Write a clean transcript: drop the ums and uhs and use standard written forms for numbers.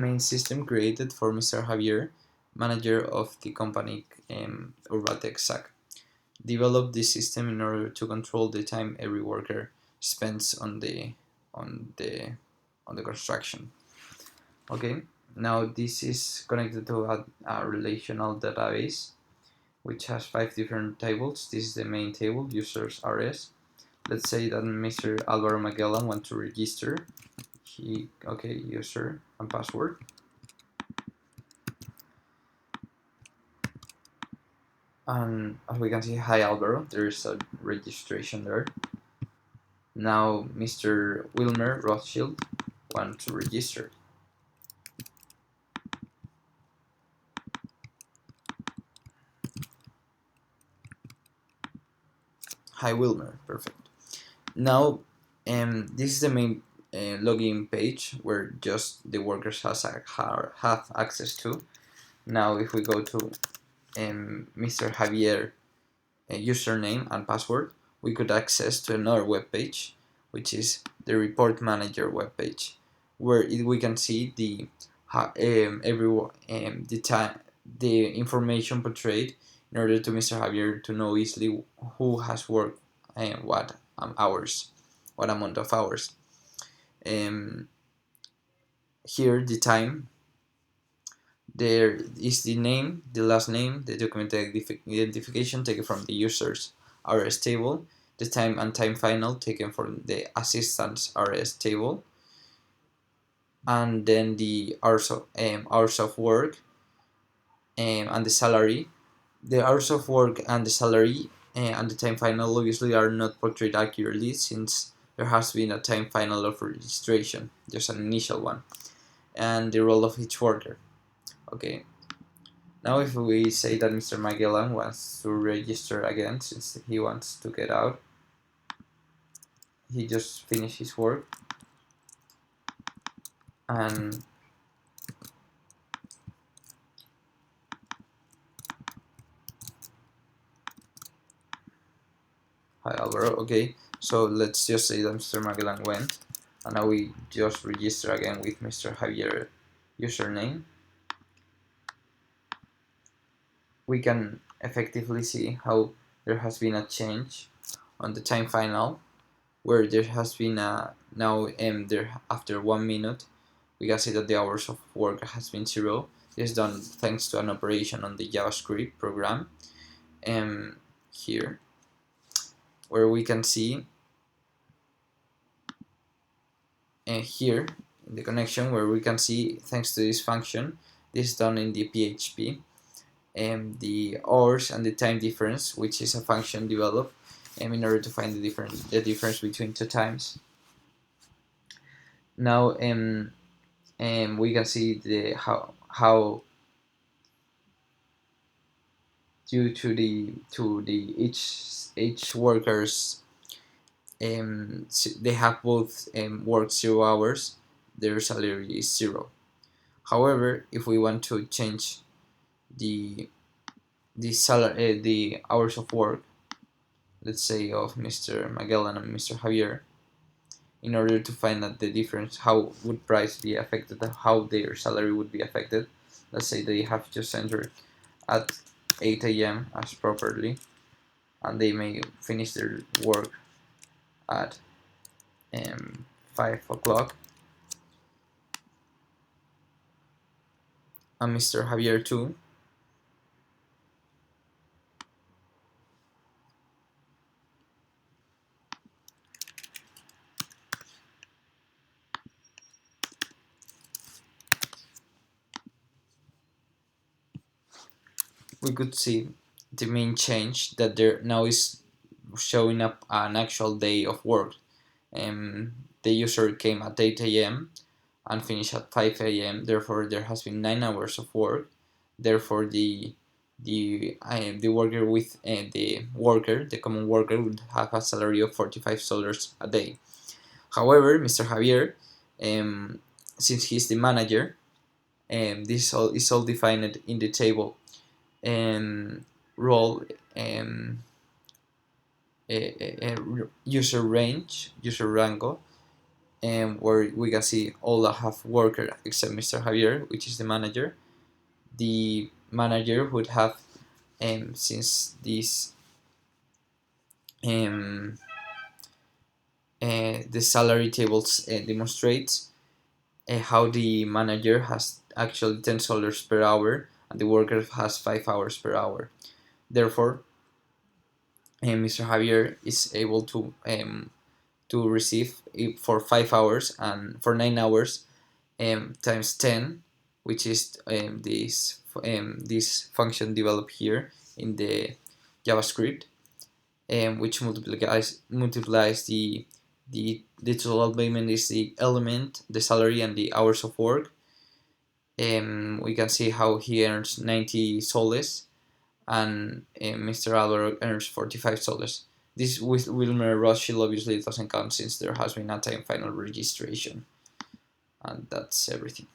Main system created for Mr. Javier, manager of the company Urbatec SAC. Developed this system in order to control the time every worker spends on the construction. Okay, now this is connected to a relational database which has 5 different tables. This is the main table, users RS. Let's say that Mr. Alvaro Magellan wants to register. User and password. And as we can see, hi Alvaro, there is a registration there. Now Mr. Wilmer Rothschild wants to register. Hi Wilmer, perfect. Now this is the main login page where just the workers have access to. Now if we go to Mr. Javier username and password, we could access to another web page, which is the report manager web page, where we can see the the information portrayed in order to Mr. Javier to know easily who has worked what hours, what amount of hours. Here the time, there is the name, the last name, the document identification taken from the user's RS table, the time and time final taken from the assistant's RS table, and then the hours of work and the salary. The hours of work and the salary and the time final obviously are not portrayed accurately, since there has been a time final of registration, just an initial one, and the role of each worker. Okay, now if we say that Mr. Magellan wants to register again, since he wants to get out, he just finished his work, and hi Alvaro. Okay, so let's just say that Mr. Magellan went, and now we just register again with Mr. Javier username. We can effectively see how there has been a change on the time final, where there has been a now there after 1 minute we can see that the hours of work has been 0. This is done thanks to an operation on the JavaScript program here, where we can see here in the connection, where we can see, thanks to this function, this is done in the PHP, the hours and the time difference, which is a function developed in order to find the difference between two times. Now we can see the how due to the each workers they have both worked 0 hours, their salary is 0. However, if we want to change the salary, the hours of work, let's say of Mr. Magellan and Mr. Javier, in order to find out the difference, how would price be affected, how their salary would be affected. Let's say they have just entered at 8 a.m. as properly, and they may finish their work at 5 o'clock, and Mr. Javier too. We could see the main change, that there now is showing up an actual day of work. The user came at 8 a.m. and finished at 5 a.m. Therefore, there has been 9 hours of work. Therefore, the worker the common worker, would have a salary of $45 a day. However, Mr. Javier, since he's the manager, this is all defined in the table role user range, user rango, where we can see all the have worker except Mr. Javier, which is the manager. The manager would have, since this the salary tables demonstrates how the manager has actually $10 per hour and the worker has 5 hours per hour. Therefore, Mr. Javier is able to receive for 5 hours and for 9 hours times 10, which is this function developed here in the JavaScript, which multiplies the total payment is the element, the salary, and the hours of work. We can see how he earns 90 soles and Mr. Alvaro earns 45 soles. This with Wilmer Rothschild obviously doesn't count since there has been a time final registration. And that's everything.